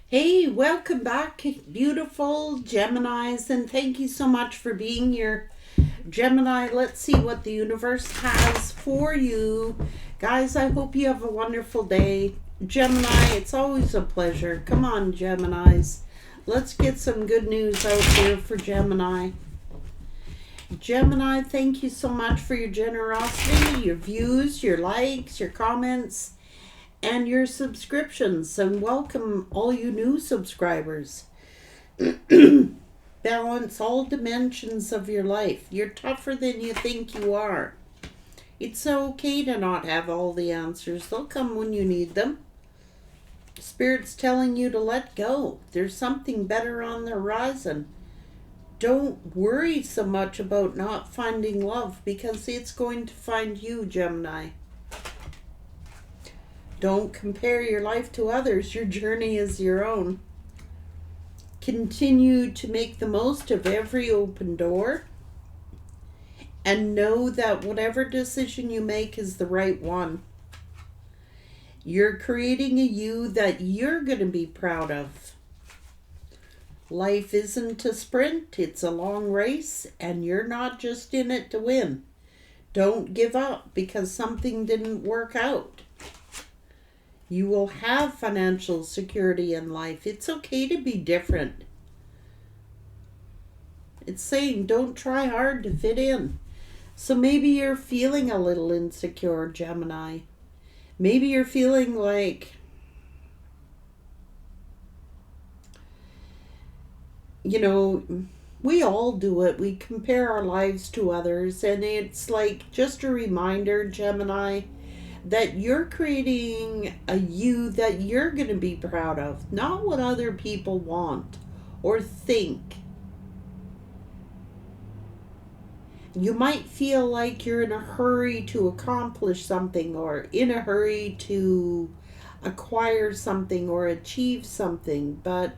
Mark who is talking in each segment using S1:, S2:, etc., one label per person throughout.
S1: Hey, welcome back, beautiful Geminis, and thank you so much for being here. Gemini, let's see what the universe has for you. Guys, I hope you have a wonderful day. Gemini, it's always a pleasure. Come on, Geminis. Let's get some good news out here for Gemini. Gemini, thank you so much for your generosity, your views, your likes, your comments, and your subscriptions. And welcome all you new subscribers. Balance all dimensions of your life. You're tougher than you think you are. It's okay to not have all the answers. They'll come when you need them. Spirit's telling you to let go. There's something better on the horizon. Don't worry so much about not finding love because it's going to find you, Gemini. Don't compare your life to others. Your journey is your own. Continue to make the most of every open door and know that whatever decision you make is the right one. You're creating a you that you're going to be proud of. Life isn't a sprint, it's a long race, and you're not just in it to win. Don't give up because something didn't work out. You will have financial security in life. It's okay to be different. It's saying don't try hard to fit in. So maybe you're feeling a little insecure, Gemini. Maybe you're feeling like, we all do it. We compare our lives to others. And it's like just a reminder, Gemini, that you're creating a you that you're going to be proud of, not what other people want or think. You might feel like you're in a hurry to accomplish something or in a hurry to acquire something or achieve something, but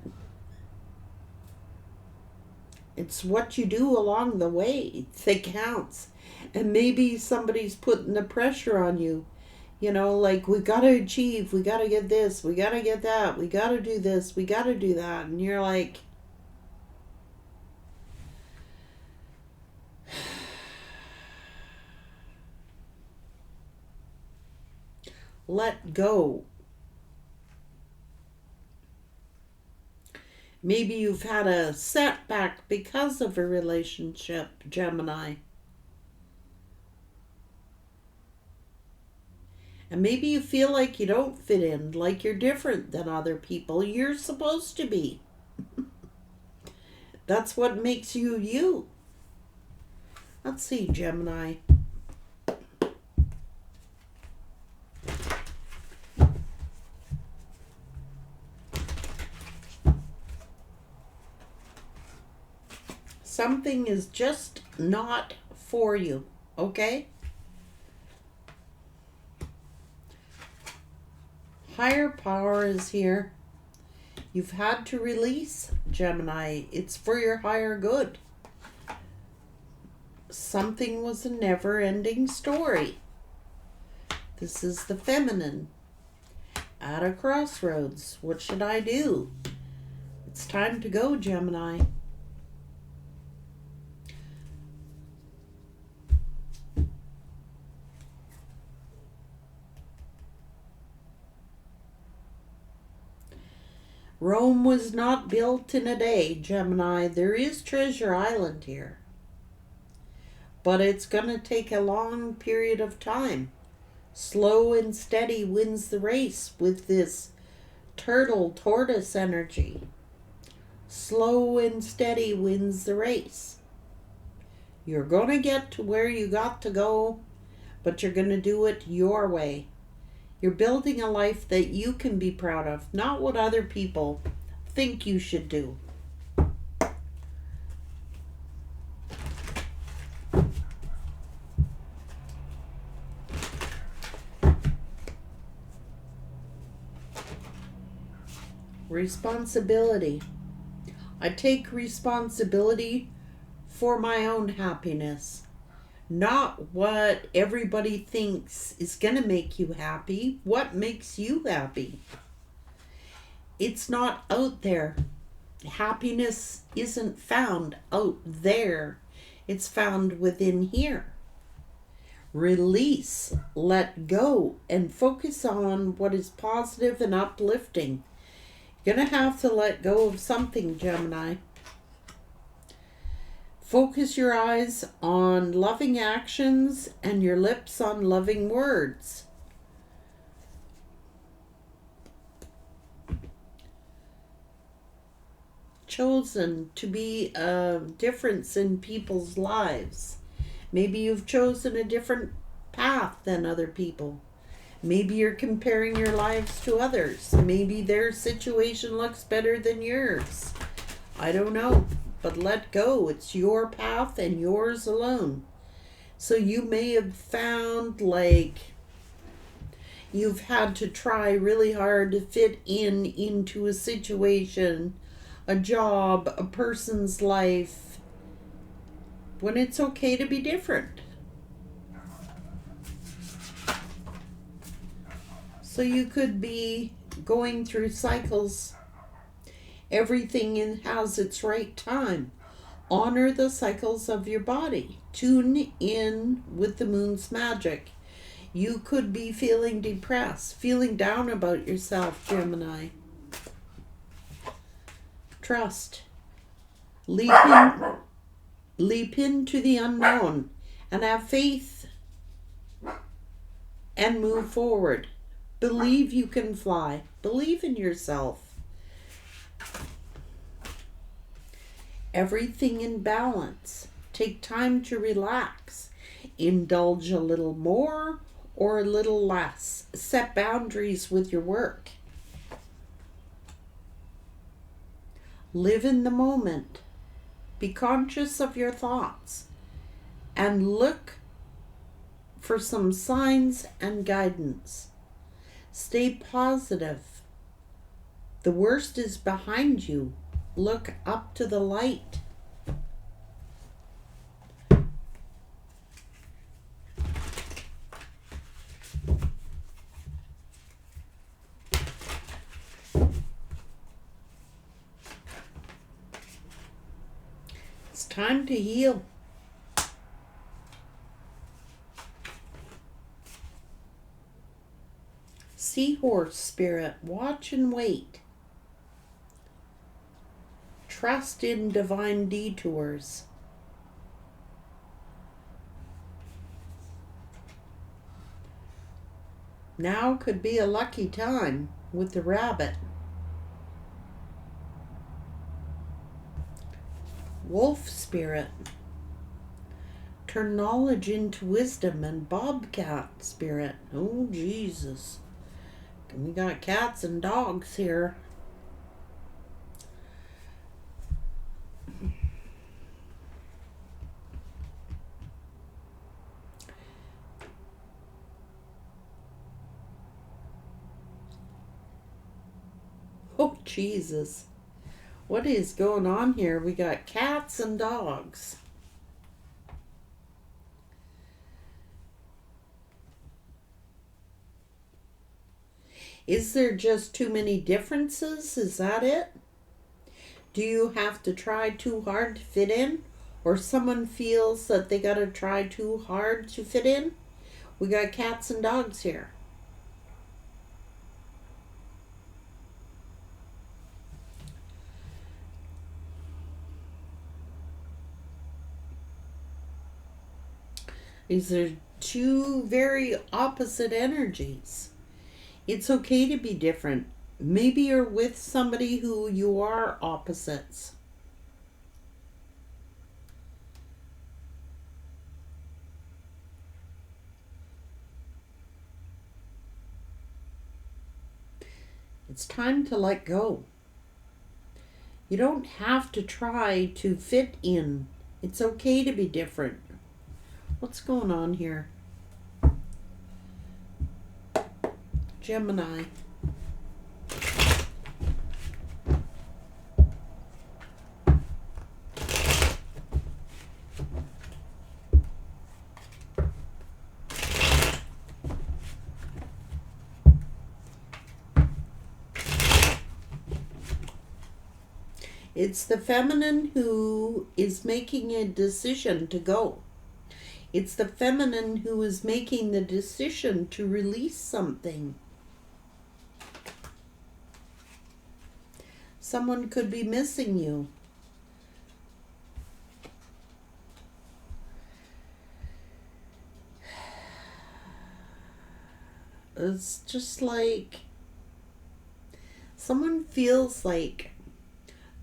S1: it's what you do along the way that counts. And maybe somebody's putting the pressure on you. Like, we got to achieve, we got to get this, we got to get that, we got to do this, we got to do that. And you're like, let go. Maybe you've had a setback because of a relationship, Gemini. And maybe you feel like you don't fit in, like you're different than other people. You're supposed to be. That's what makes you you. Let's see, Gemini. Something is just not for you, okay? Higher power is here. You've had to release, Gemini. It's for your higher good. Something was a never-ending story. This is the feminine. At a crossroads. What should I do? It's time to go, Gemini. Rome was not built in a day, Gemini. There is Treasure Island here. But it's going to take a long period of time. Slow and steady wins the race with this turtle tortoise energy. Slow and steady wins the race. You're going to get to where you got to go, but you're going to do it your way. You're building a life that you can be proud of, not what other people think you should do. Responsibility. I take responsibility for my own happiness. Not what everybody thinks is going to make you happy. What makes you happy? It's not out there. Happiness isn't found out there. It's found within here. Release, let go, and focus on what is positive and uplifting. You're going to have to let go of something, Gemini. Focus your eyes on loving actions and your lips on loving words. Chosen to be a difference in people's lives. Maybe you've chosen a different path than other people. Maybe you're comparing your lives to others. Maybe their situation looks better than yours. I don't know, but let go. It's your path and yours alone. So you may have found like you've had to try really hard to fit into a situation, a job, a person's life, when it's okay to be different. So you could be going through cycles. Everything has its right time. Honor the cycles of your body. Tune in with the moon's magic. You could be feeling depressed, feeling down about yourself, Gemini. Trust. Leap into the unknown and have faith and move forward. Believe you can fly. Believe in yourself. Everything in balance. Take time to relax. Indulge a little more or a little less. Set boundaries with your work. Live in the moment. Be conscious of your thoughts and look for some signs and guidance. Stay positive. The worst is behind you. Look up to the light. It's time to heal. Seahorse spirit, watch and wait. Trust in divine detours. Now could be a lucky time with the rabbit. Wolf spirit. Turn knowledge into wisdom. And bobcat spirit. Oh, Jesus. We got cats and dogs here. Oh, Jesus. What is going on here? We got cats and dogs. Is there just too many differences? Is that it? Do you have to try too hard to fit in? Or someone feels that they gotta try too hard to fit in? We got cats and dogs here. These are two very opposite energies. It's okay to be different. Maybe you're with somebody who you are opposites. It's time to let go. You don't have to try to fit in. It's okay to be different. What's going on here? Gemini. It's the feminine who is making a decision to go. It's the feminine who is making the decision to release something. Someone could be missing you. It's just like someone feels like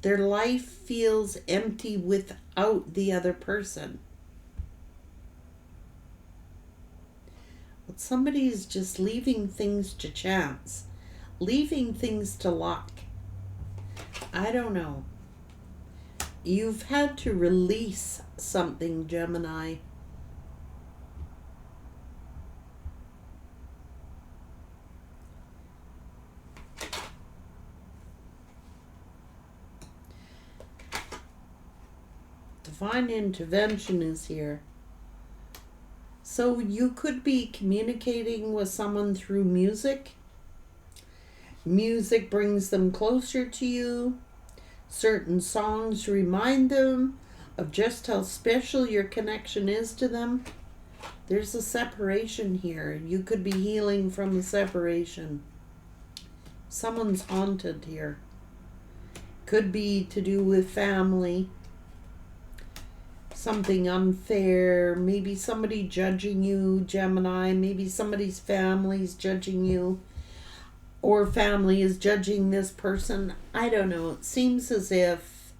S1: their life feels empty without the other person. But somebody is just leaving things to chance, leaving things to luck. I don't know. You've had to release something, Gemini. Divine intervention is here. So you could be communicating with someone through music. Music brings them closer to you. Certain songs remind them of just how special your connection is to them. There's a separation here. You could be healing from a separation. Someone's haunted here. Could be to do with family. Something unfair. Maybe somebody judging you, Gemini. Maybe somebody's family's judging you. Or family is judging this person. I don't know. It seems as if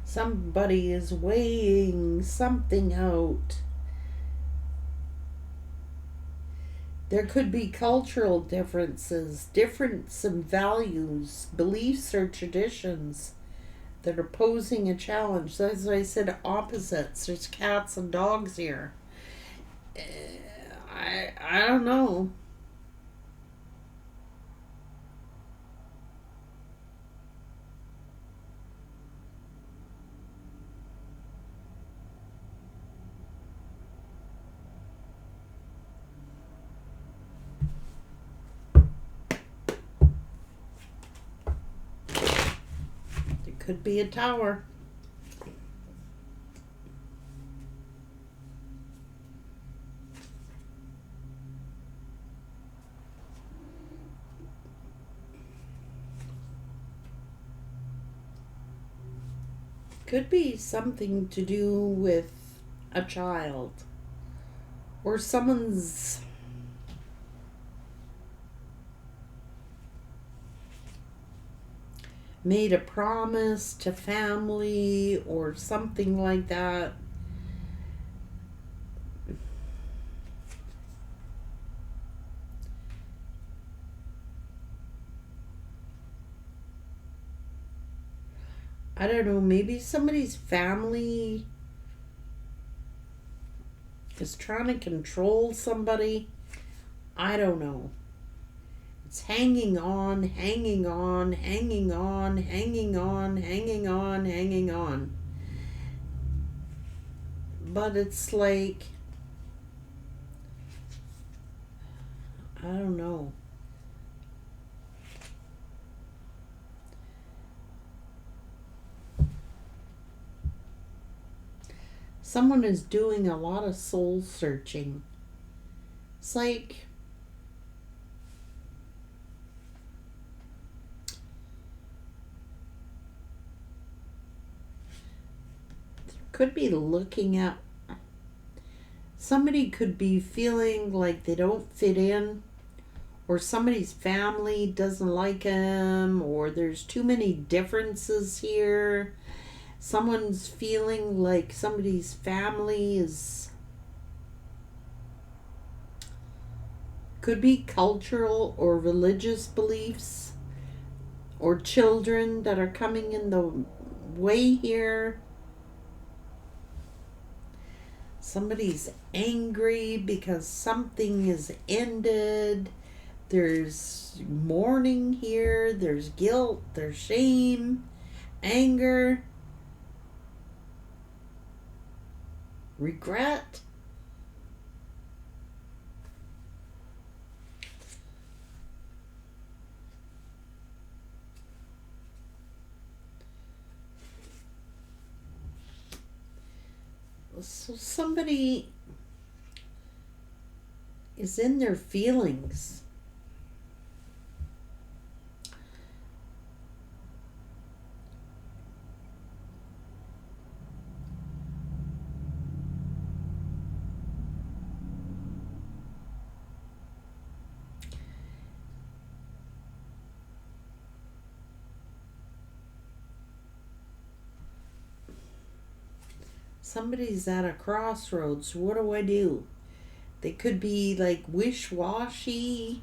S1: somebody is weighing something out. There could be cultural differences, difference in values, beliefs, or traditions that are posing a challenge. As I said, opposites. There's cats and dogs here. I don't know. Could be a tower. Could be something to do with a child or someone's made a promise to family or something like that. I don't know, maybe somebody's family is trying to control somebody. I don't know. It's hanging on, hanging on, hanging on, hanging on, hanging on, hanging on. But it's like, I don't know. Someone is doing a lot of soul searching. It's like could be looking at somebody could be feeling like they don't fit in, or somebody's family doesn't like them, or there's too many differences here. Someone's feeling like somebody's family is could be cultural or religious beliefs or children that are coming in the way here. Somebody's angry because something is ended. There's mourning here. There's guilt. There's shame. Anger. regret. So somebody is in their feelings. Somebody's at a crossroads. What do I do? They could be like wish-washy,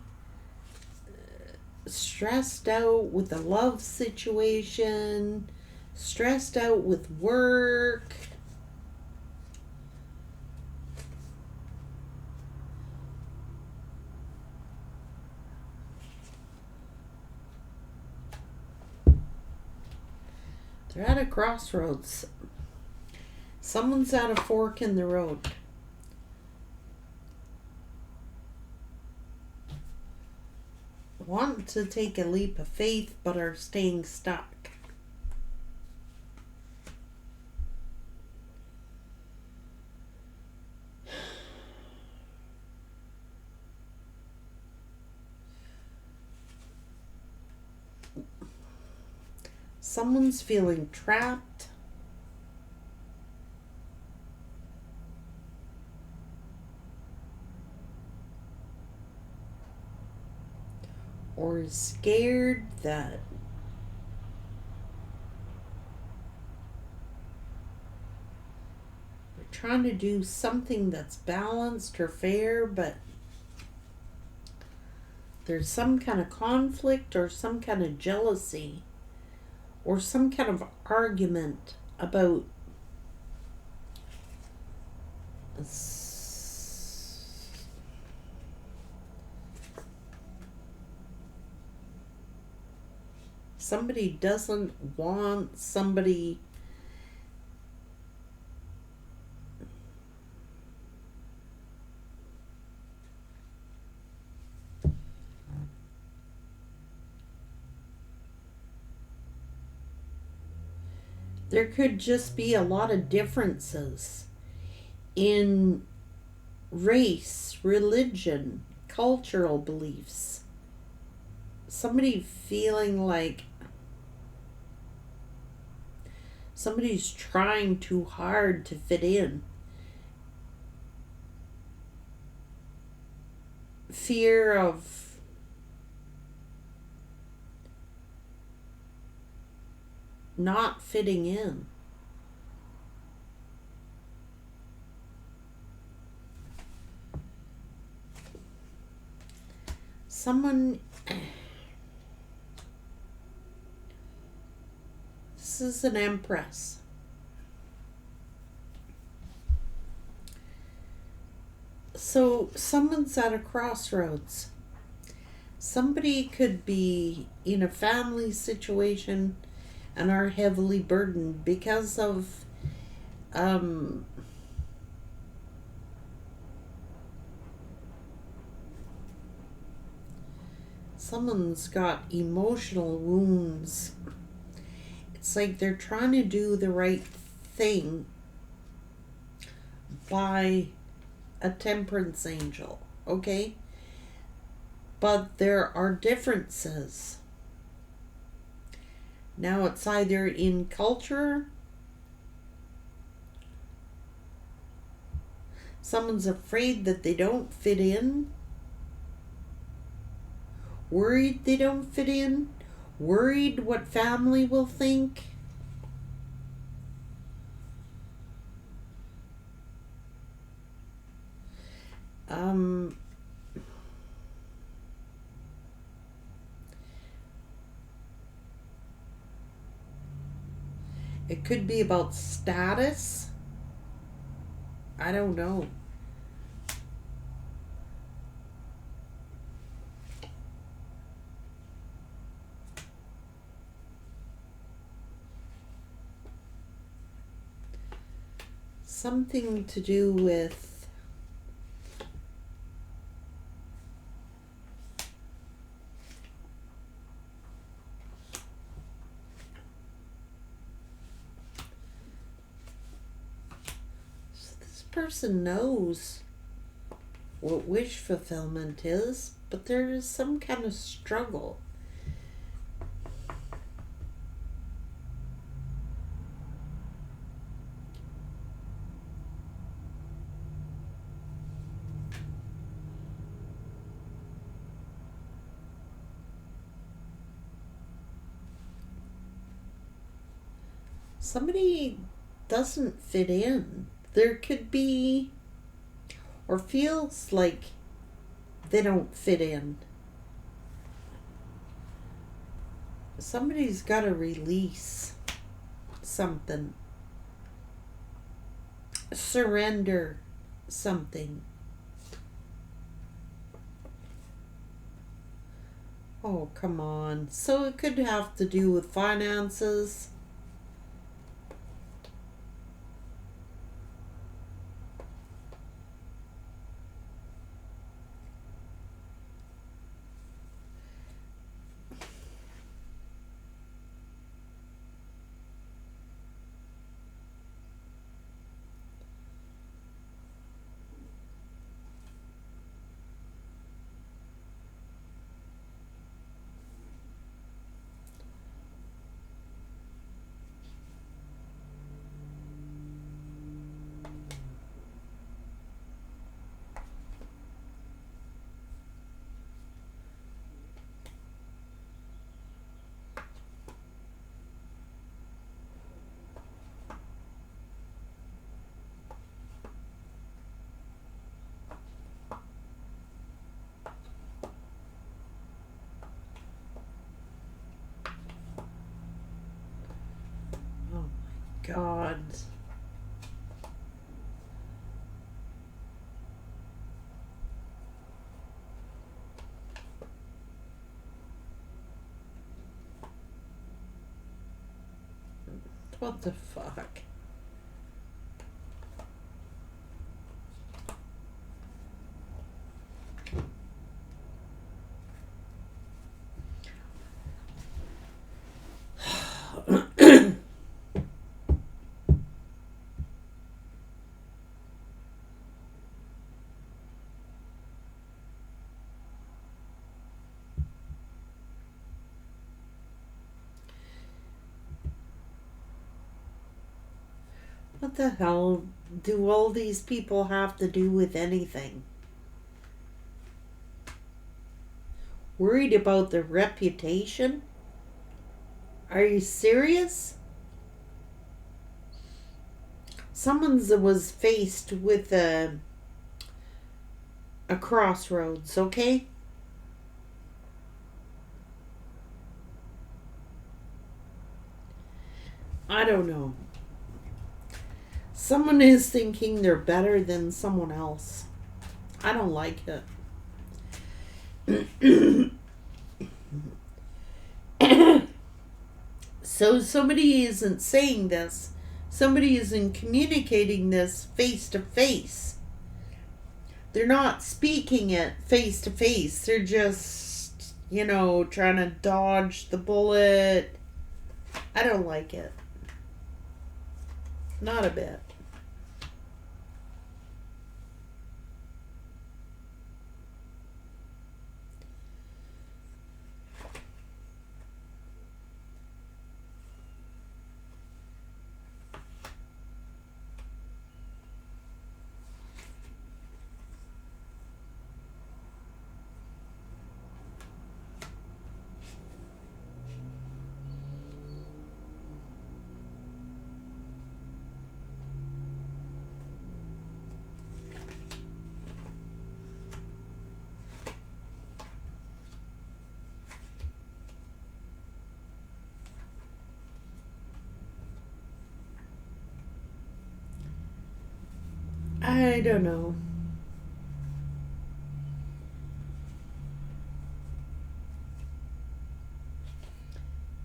S1: stressed out with a love situation, stressed out with work. They're at a crossroads. Someone's at a fork in the road. Want to take a leap of faith but are staying stuck. Someone's feeling trapped. Or is scared that they're trying to do something that's balanced or fair, but there's some kind of conflict or some kind of jealousy or some kind of argument about somebody doesn't want somebody there could just be a lot of differences in race, religion, cultural beliefs. Somebody feeling like somebody's trying too hard to fit in. Fear of not fitting in. Someone, this is an Empress. So someone's at a crossroads. Somebody could be in a family situation and are heavily burdened because of someone's got emotional wounds. It's like they're trying to do the right thing by a temperance angel, okay? But there are differences. Now it's either in culture, someone's afraid that they don't fit in, worried they don't fit in, worried what family will think. It could be about status. I don't know. something to do with this person knows what wish fulfillment is, but there is some kind of struggle. Somebody doesn't fit in. There could be, or feels like they don't fit in. Somebody's got to release something, surrender something. Oh, come on. So it could have to do with finances. God. What the fuck? What the hell do all these people have to do with anything? Worried about their reputation? Are you serious? Someone was faced with a crossroads, okay? I don't know. Someone is thinking they're better than someone else. I don't like it. So somebody isn't saying this. Somebody isn't communicating this face to face. They're not speaking it face to face. They're just, trying to dodge the bullet. I don't like it. Not a bit. I don't know.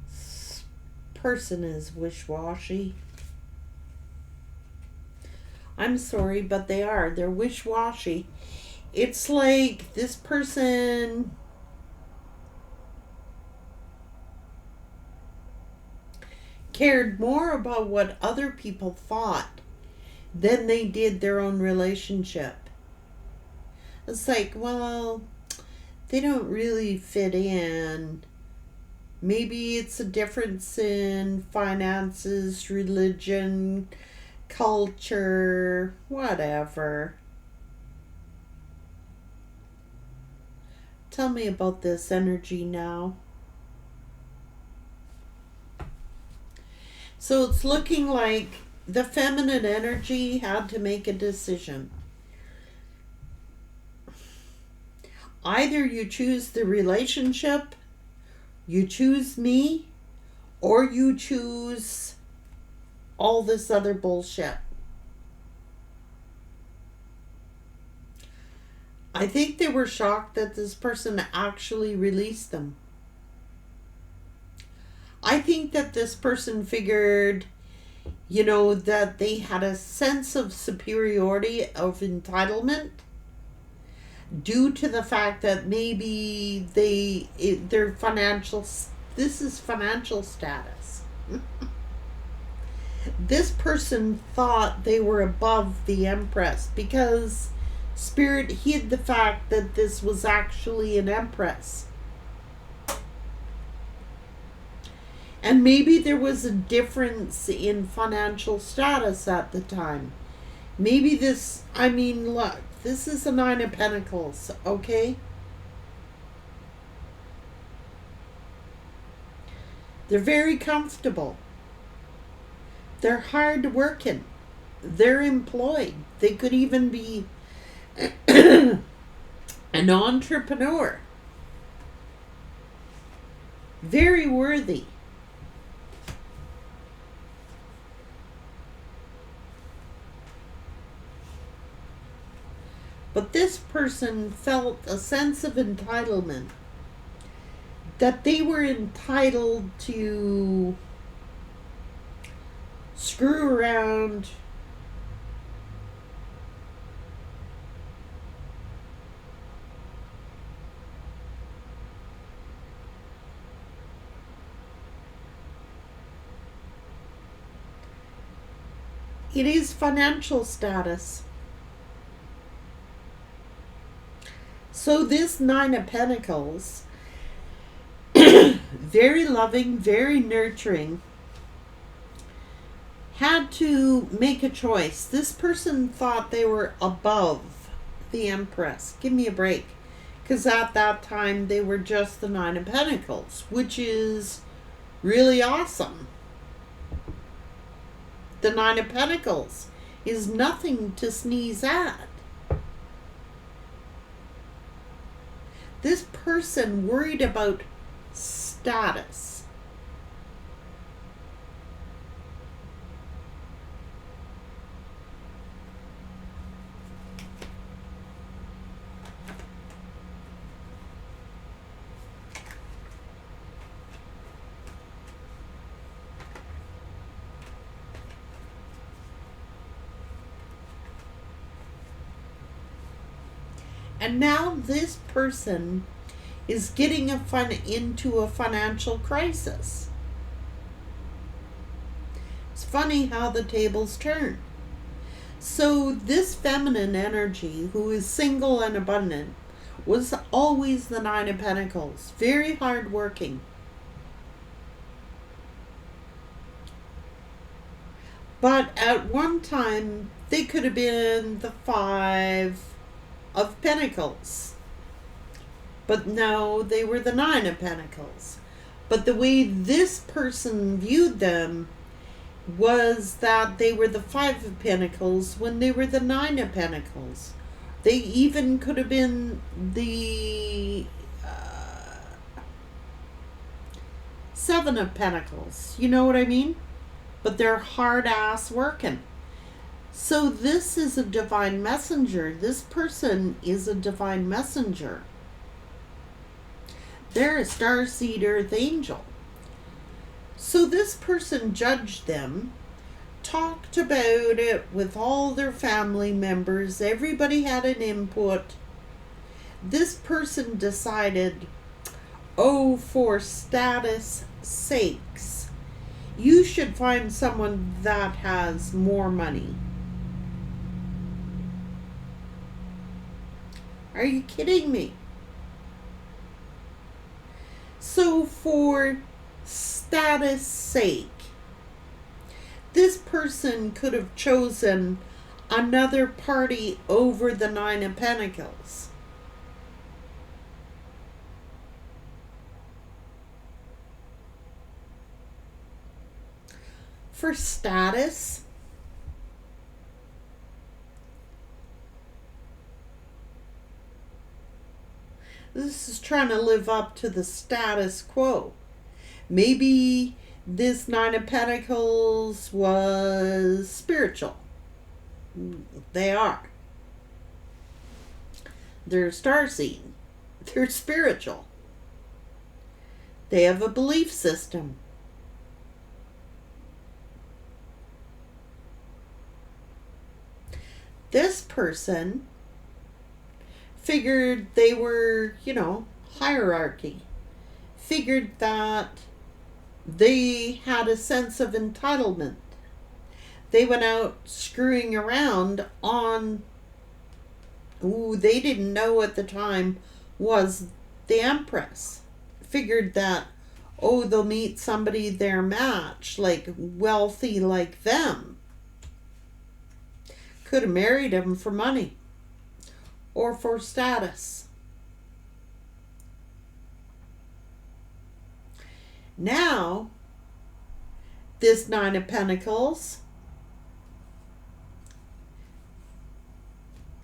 S1: This person is wishy-washy. I'm sorry, but they are. They're wish-washy. It's like this person cared more about what other people thought than they did their own relationship. It's like, well, they don't really fit in. Maybe it's a difference in finances, religion, culture, whatever. Tell me about this energy now. So it's looking like the feminine energy had to make a decision. Either you choose the relationship, you choose me, or you choose all this other bullshit. I think they were shocked that this person actually released them. I think that this person figured, that they had a sense of superiority, of entitlement, due to the fact that maybe their financial, this is financial status. This person thought they were above the Empress because Spirit hid the fact that this was actually an Empress. And maybe there was a difference in financial status at the time. Maybe look, this is a Nine of Pentacles, okay? They're very comfortable. They're hard working. They're employed. They could even be an entrepreneur. Very worthy. But this person felt a sense of entitlement. That they were entitled to screw around, it is financial status. So this Nine of Pentacles, very loving, very nurturing, had to make a choice. This person thought they were above the Empress. Give me a break. Because at that time, they were just the Nine of Pentacles, which is really awesome. The Nine of Pentacles is nothing to sneeze at. This person worried about status. And now this person is getting into a financial crisis. It's funny how the tables turn. So this feminine energy, who is single and abundant, was always the Nine of Pentacles. Very hardworking. But at one time, they could have been the Five of Pentacles. But no, they were the Nine of Pentacles. But the way this person viewed them was that they were the Five of Pentacles when they were the Nine of Pentacles. They even could have been the Seven of Pentacles. You know what I mean? But they're hard ass working. So this is a divine messenger. This person is a divine messenger. They're a starseed earth angel. So this person judged them talked about it with all their family members. Everybody had an input. This person decided, oh, for status sakes, you should find someone that has more money. Are you kidding me? So for status sake, this person could have chosen another party over the Nine of Pentacles. For status, this is trying to live up to the status quo. Maybe this Nine of Pentacles was spiritual. They are. They're starseed. They're spiritual. They have a belief system. This person figured they were, hierarchy. Figured that they had a sense of entitlement. They went out screwing around on who they didn't know at the time was the Empress. Figured that, they'll meet somebody their match, like wealthy like them. Could have married him for money or for status. Now, this Nine of Pentacles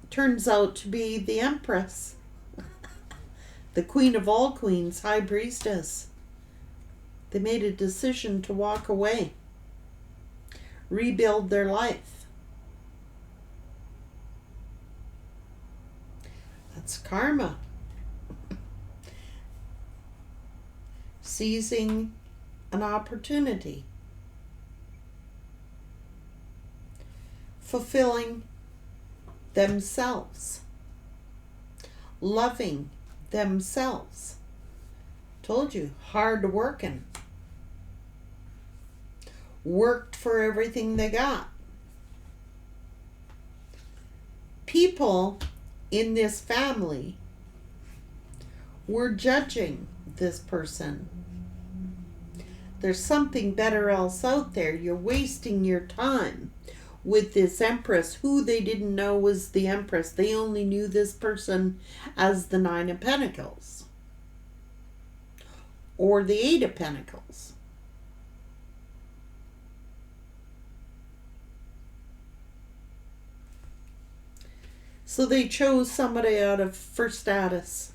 S1: turns out to be the Empress, the Queen of all queens, High Priestess. They made a decision to walk away, rebuild their life. That's karma. Seizing an opportunity. Fulfilling themselves. Loving themselves. Told you, hard working. Worked for everything they got. People in this family were judging this person. There's something better else out there. You're wasting your time with this Empress, who they didn't know was the Empress. They only knew this person as the Nine of Pentacles or the Eight of Pentacles. So they chose somebody out of for status.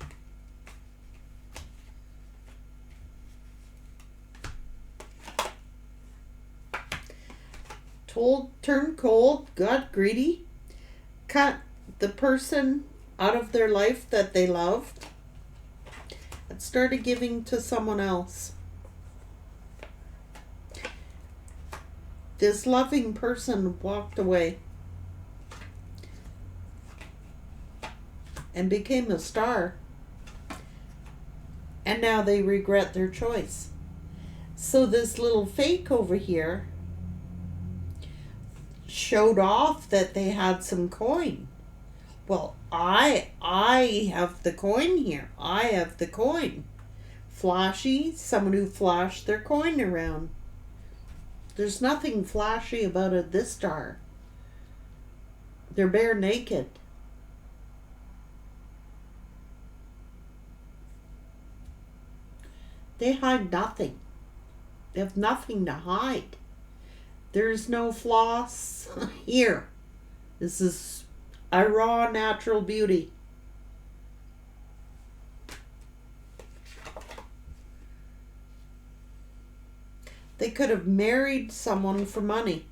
S1: Turned cold, got greedy, cut the person out of their life that they loved, and started giving to someone else. This loving person walked away and became a star. And now they regret their choice. So this little fake over here showed off that they had some coin. Well, I have the coin here. I have the coin. Flashy, someone who flashed their coin around. There's nothing flashy about this star. They're bare naked. They hide nothing. They have nothing to hide. There's no floss here. This is a raw natural beauty. They could have married someone for money,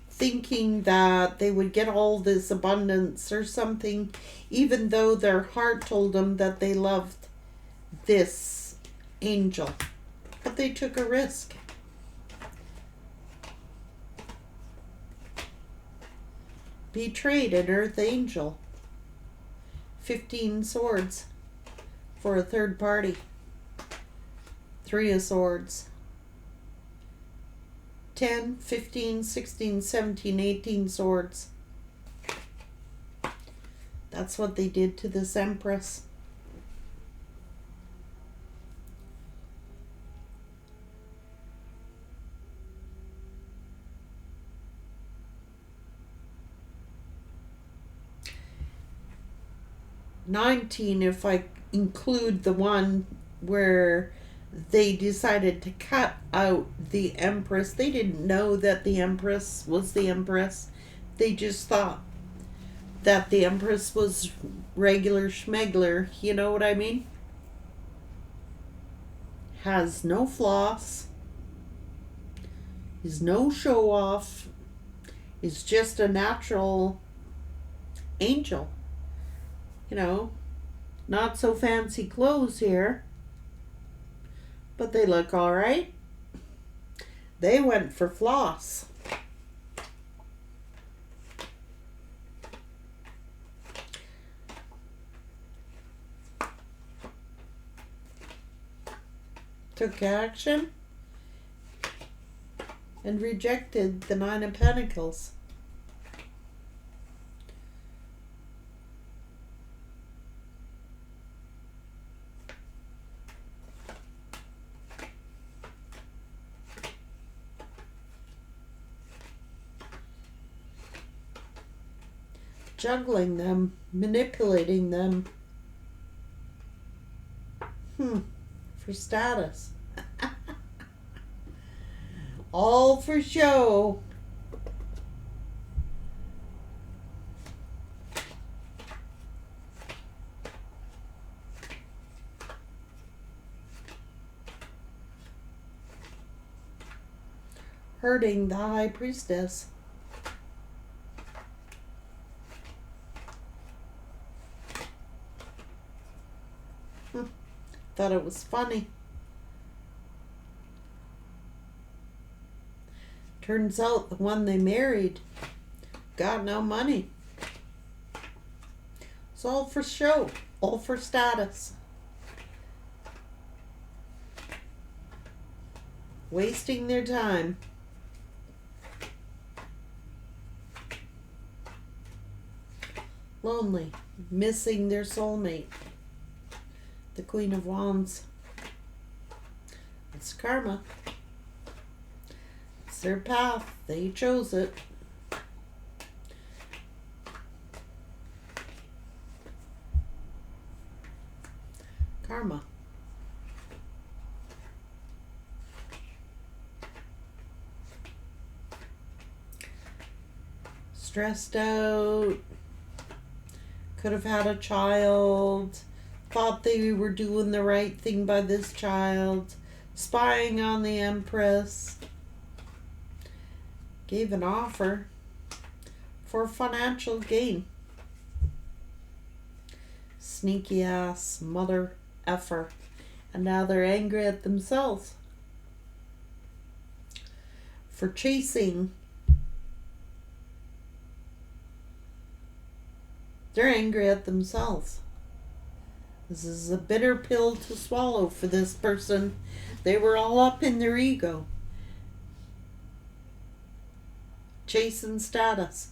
S1: thinking that they would get all this abundance or something, even though their heart told them that they loved this angel. But they took a risk. betrayed an earth angel. 15 swords for a third party. 3 of swords. 10, 15, 16, 17, 18 swords. That's what they did to this Empress. $19, if I include the one where they decided to cut out the Empress. They didn't know that the Empress was the Empress. They just thought that the Empress was regular schmegler. You know what I mean? Has no floss. Is no show off. Is just a natural angel. You know, not so fancy clothes here, but they look all right. They went for floss. Took action and rejected the 9 of Pentacles. Juggling them, manipulating them. For status. All for show. Hurting the High Priestess. Thought it was funny. Turns out the one they married got no money. It's all for show, all for status. Wasting their time. Lonely, missing their soulmate. The Queen of Wands. It's karma. It's their path. They chose it. Karma. Stressed out. Could have had a child. Thought they were doing the right thing by this child, spying on the Empress, gave an offer for financial gain. Sneaky ass mother effer. And now they're angry at themselves for chasing. They're angry at themselves. This is a bitter pill to swallow for this person. They were all up in their ego. Chasing status.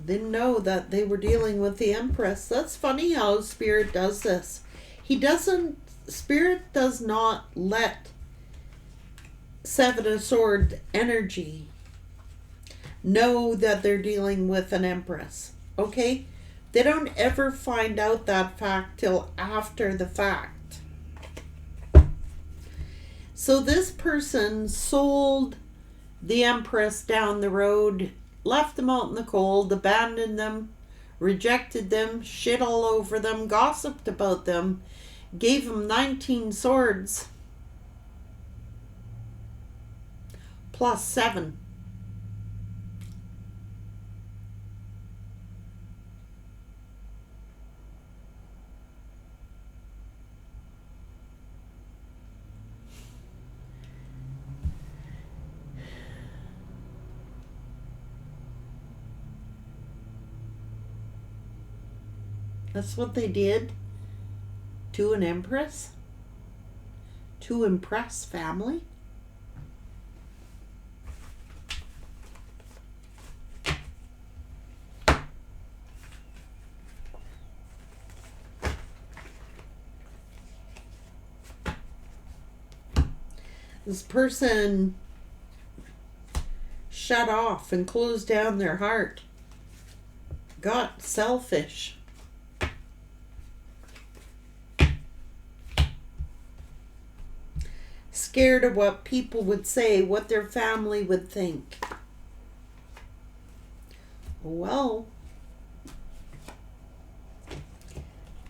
S1: Didn't know that they were dealing with the Empress. That's funny how Spirit does this. Spirit does not let 7 of Swords energy know that they're dealing with an Empress. Okay? They don't ever find out that fact till after the fact. So this person sold the Empress down the road, left them out in the cold, abandoned them, rejected them, shit all over them, gossiped about them, gave them 19 swords plus 7. That's what they did to an empress? To impress family? This person shut off and closed down their heart. Got selfish. Scared of what people would say, what their family would think. Well,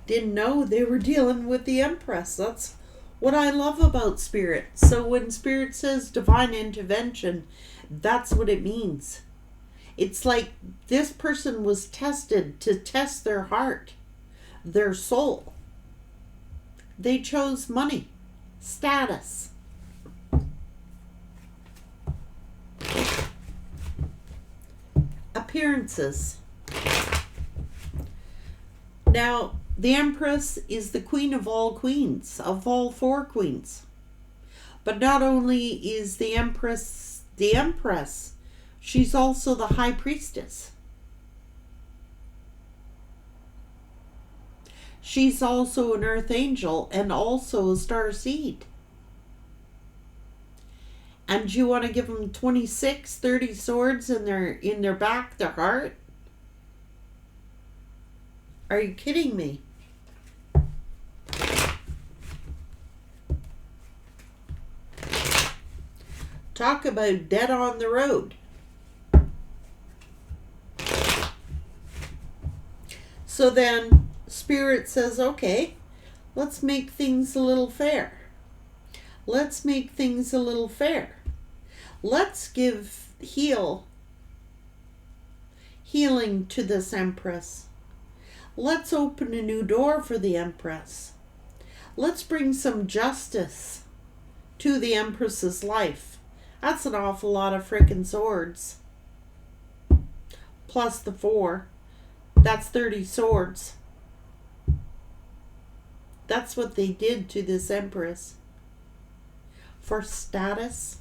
S1: didn't know they were dealing with the Empress. That's what I love about Spirit. So when Spirit says divine intervention, that's what it means. It's like this person was tested to test their heart, their soul. They chose money, status. Appearances. Now, the Empress is the queen of all queens, of all four queens. But not only is the Empress, she's also the High Priestess. She's also an Earth Angel and also a Star Seed. And you want to give them 26, 30 swords in their back, their heart? Are you kidding me? Talk about dead on the road. So then Spirit says, okay, let's make things a little fair. Let's make things a little fair. Let's give healing to this Empress. Let's open a new door for the Empress. Let's bring some justice to the Empress's life. That's an awful lot of frickin' swords. Plus the 4. That's 30 swords. That's what they did to this Empress. For status.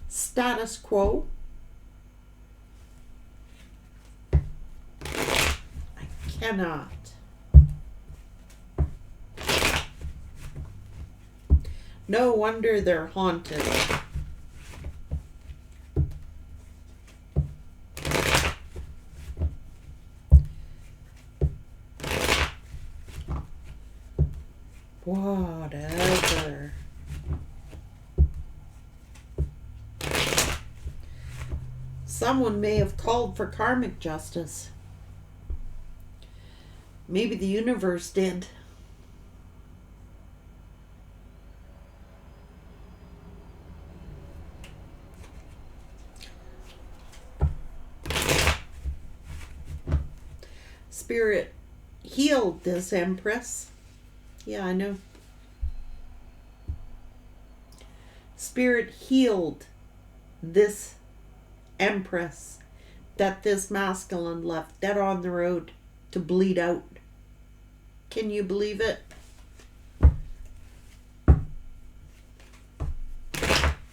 S1: Status quo. I cannot. No wonder they're haunted. Whatever. Someone may have called for karmic justice. Maybe the universe did. Spirit healed this Empress. Yeah, I know. Spirit healed this Empress that this masculine left dead on the road to bleed out. Can you believe it?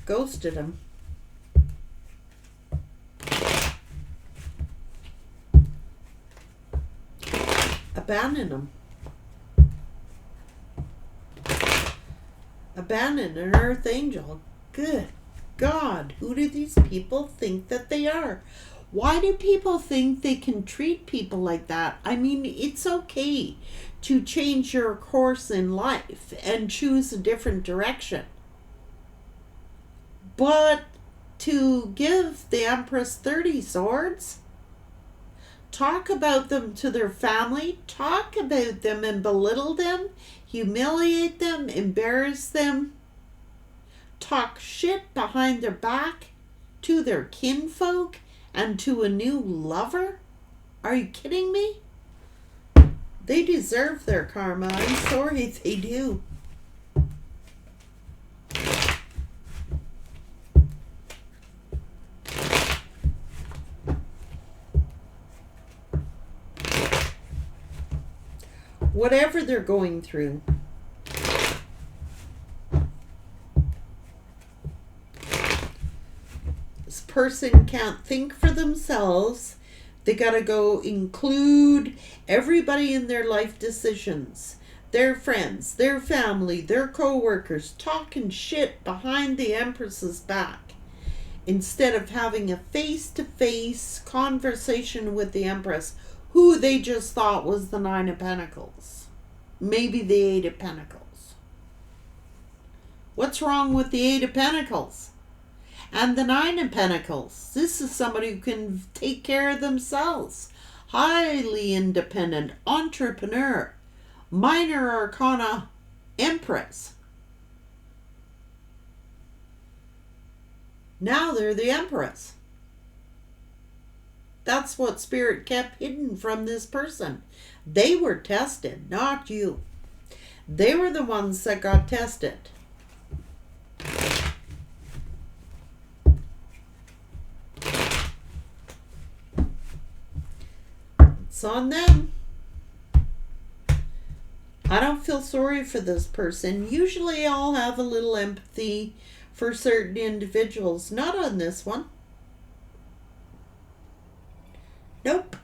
S1: Ghosted him. Abandoned him. Abandoned an Earth Angel. Good God, who do these people think that they are? Why do people think they can treat people like that? I mean, it's okay to change your course in life and choose a different direction. But to give the Empress 30 swords, talk about them to their family, talk about them and belittle them, humiliate them, embarrass them, talk shit behind their back to their kinfolk and to a new lover? Are you kidding me? They deserve their karma. I'm sorry, they do. whatever they're going through. This person can't think for themselves. They gotta go include everybody in their life decisions. Their friends, their family, their co-workers, talking shit behind the Empress's back, instead of having a face-to-face conversation with the Empress, who they just thought was the Nine of Pentacles. Maybe the Eight of Pentacles. What's wrong with the Eight of Pentacles? And the Nine of Pentacles. This is somebody who can take care of themselves. Highly independent, entrepreneur, minor arcana Empress. Now they're the Empress. That's what Spirit kept hidden from this person. They were tested, not you. They were the ones that got tested. It's on them. I don't feel sorry for this person. Usually I'll have a little empathy for certain individuals. Not on this one. Nope.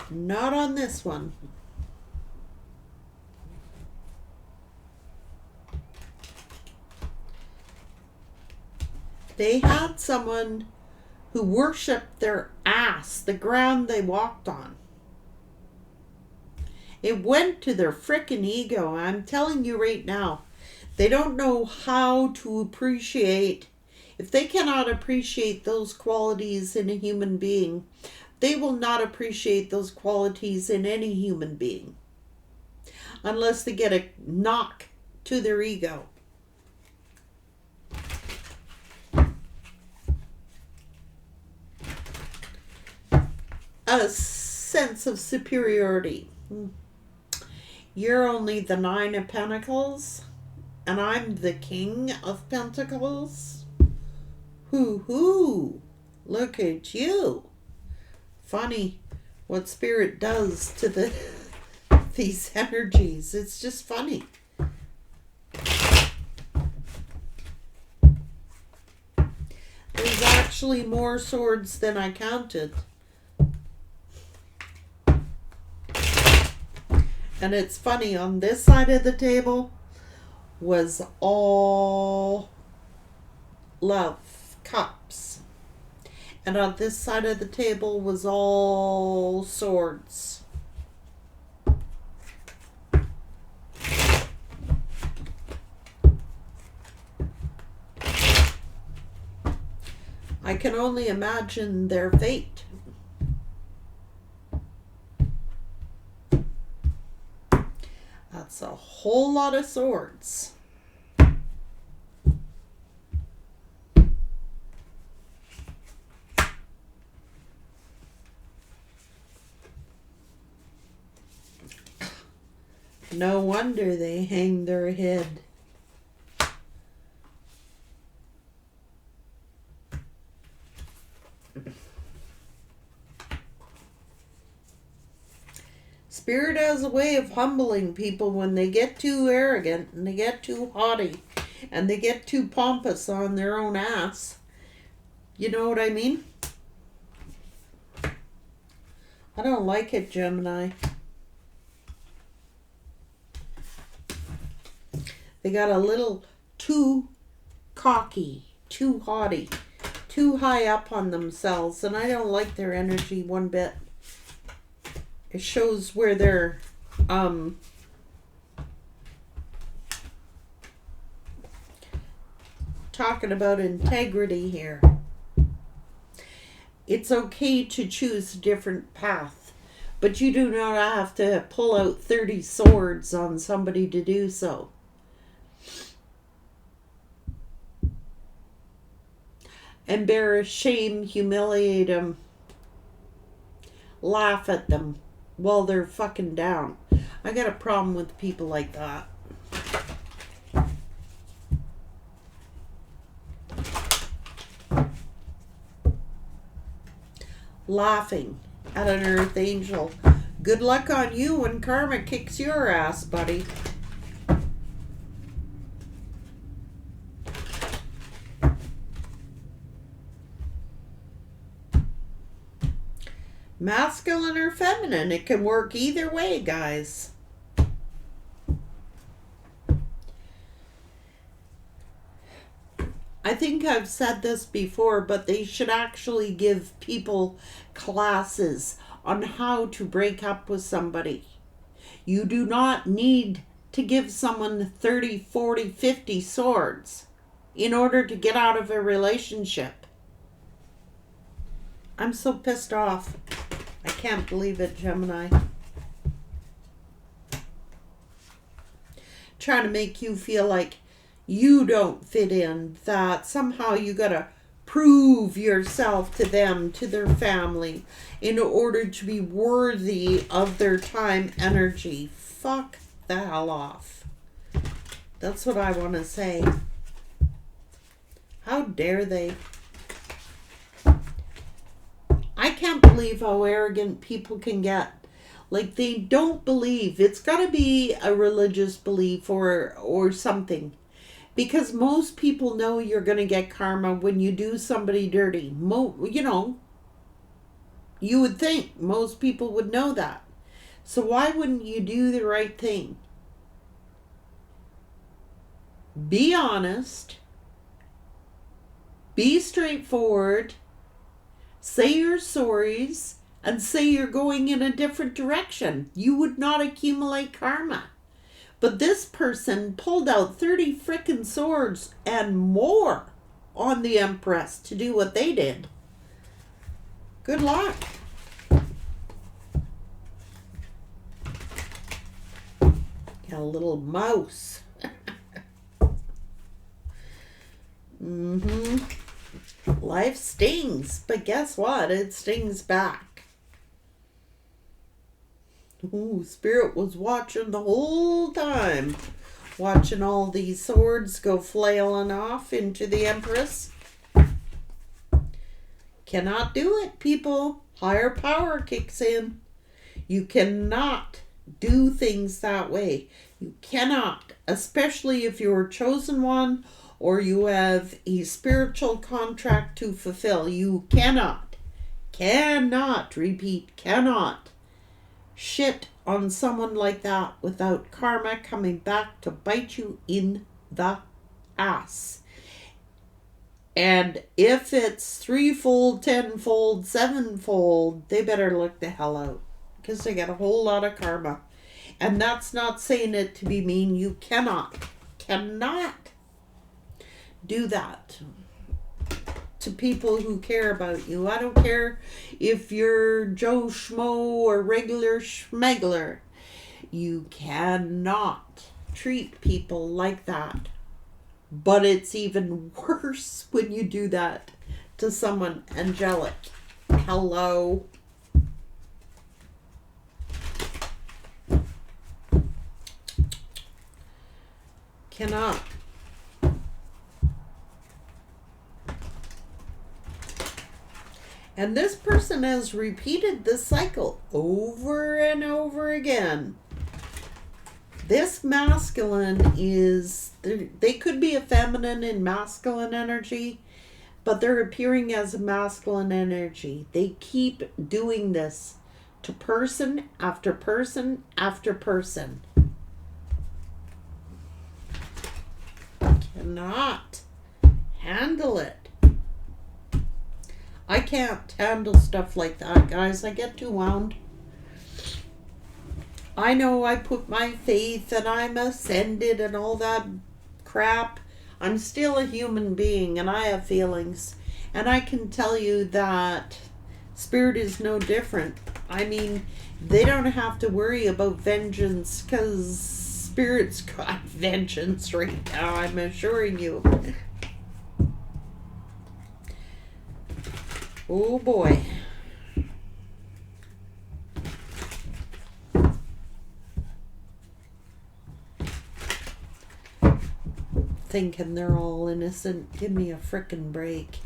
S1: Not on this one. They had someone who worshipped their ass, the ground they walked on. It went to their frickin' ego. I'm telling you right now, they don't know how to appreciate. If they cannot appreciate those qualities in a human being, they will not appreciate those qualities in any human being. Unless they get a knock to their ego. A sense of superiority. You're only the Nine of Pentacles, and I'm the King of Pentacles. Hoo-hoo! Look at you. Funny what Spirit does to these energies. It's just funny. There's actually more swords than I counted. And it's funny, on this side of the table was all love, cups. And on this side of the table was all swords. I can only imagine their fate. That's a whole lot of swords. No wonder they hang their head. Spirit has a way of humbling people when they get too arrogant and they get too haughty and they get too pompous on their own ass. You know what I mean? I don't like it, Gemini. They got a little too cocky, too haughty, too high up on themselves, and I don't like their energy one bit. It shows where they're talking about integrity here. It's okay to choose a different path, but you do not have to pull out 30 swords on somebody to do so. Embarrass, shame, humiliate them, laugh at them while they're fucking down. I got a problem with people like that. laughing at an earth angel. Good luck on you when karma kicks your ass, buddy. Masculine or feminine, it can work either way, guys. I think I've said this before, but they should actually give people classes on how to break up with somebody. You do not need to give someone 30, 40, 50 swords in order to get out of a relationship. I'm so pissed off. I can't believe it, Gemini. Trying to make you feel like you don't fit in, that somehow you gotta prove yourself to them, to their family, in order to be worthy of their time, energy. Fuck the hell off. That's what I want to say. How dare they? I can't believe how arrogant people can get. Like, they don't believe. It's got to be a religious belief or something. Because most people know you're going to get karma when you do somebody dirty. You know, you would think most people would know that. So why wouldn't you do the right thing? Be honest. Be straightforward. Say your sorries. And say you're going in a different direction. You would not accumulate karma. But this person pulled out 30 frickin' swords and more on the Empress to do what they did. Good luck. Got a little mouse. Life stings, but guess what? It stings back. Ooh, Spirit was watching the whole time. Watching all these swords go flailing off into the Empress. Cannot do it, people. Higher power kicks in. You cannot do things that way. You cannot, especially if you're a chosen one or you have a spiritual contract to fulfill. You cannot, repeat, cannot shit on someone like that without karma coming back to bite you in the ass. And if it's threefold, tenfold, sevenfold, they better look the hell out, because they got a whole lot of karma. And that's not saying it to be mean. You cannot do that to people who care about you. I don't care if you're Joe Schmo or regular schmegler. You cannot treat people like that. But it's even worse when you do that to someone angelic. Hello. Cannot. And this person has repeated this cycle over and over again. This masculine is, they could be a feminine and masculine energy, but they're appearing as a masculine energy. They keep doing this to person after person after person. Cannot handle it. I can't handle stuff like that, guys. I get too wound. I know I put my faith and I'm ascended and all that crap. I'm still a human being and I have feelings. And I can tell you that Spirit is no different. I mean, they don't have to worry about vengeance because Spirit's got vengeance right now, I'm assuring you. Oh boy. Thinking they're all innocent. Give me a frickin' break.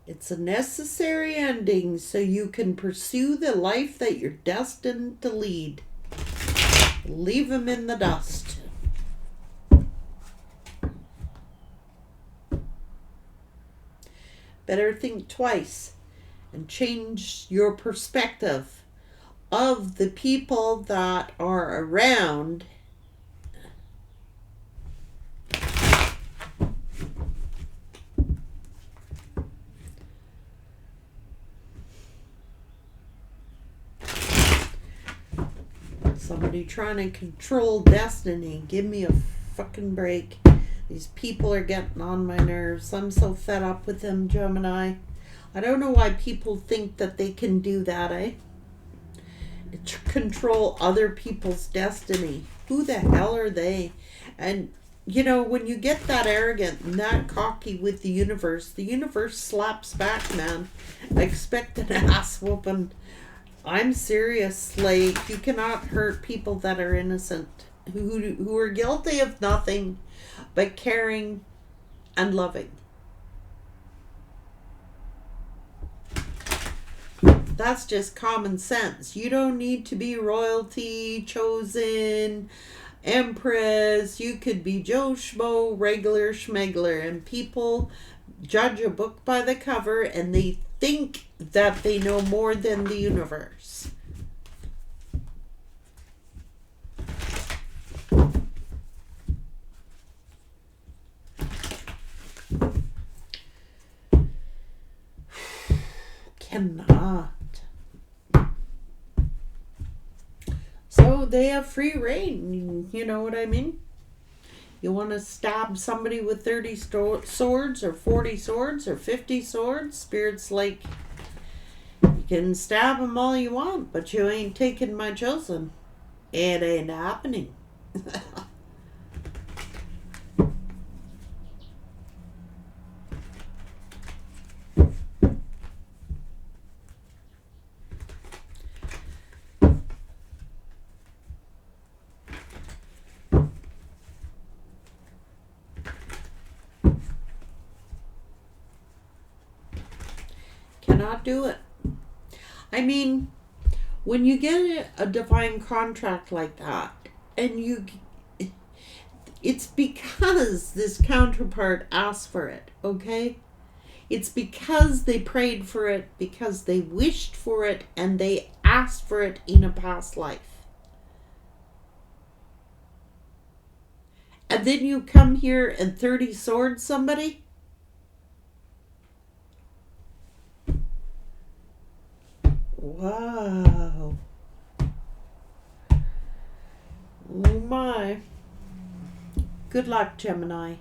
S1: It's a necessary ending so you can pursue the life that you're destined to lead. Leave them in the dust. Better think twice and change your perspective of the people that are around. Somebody trying to control destiny. Give me a fucking break. These people are getting on my nerves. I'm so fed up with them, Gemini. I don't know why people think that they can do that, eh? To control other people's destiny. Who the hell are they? And, you know, when you get that arrogant and that cocky with the universe slaps back, man. I expect an ass whooping. I'm serious. Like, you cannot hurt people that are innocent, who are guilty of nothing but caring and loving. That's just common sense. You don't need to be royalty, chosen, empress. You could be Joe Schmo, regular schmegler, and people judge a book by the cover and they think that they know more than the universe. Cannot. So they have free reign, you know what I mean? You want to stab somebody with 30 swords or 40 swords or 50 swords? Spirit's like, you can stab them all you want, but you ain't taking my chosen. It ain't happening. Cannot do it. I mean, when you get a divine contract like that, and it's because this counterpart asked for it, okay? It's because they prayed for it, because they wished for it, and they asked for it in a past life. And then you come here and 30 swords somebody? Wow. Oh my. Good luck, Gemini.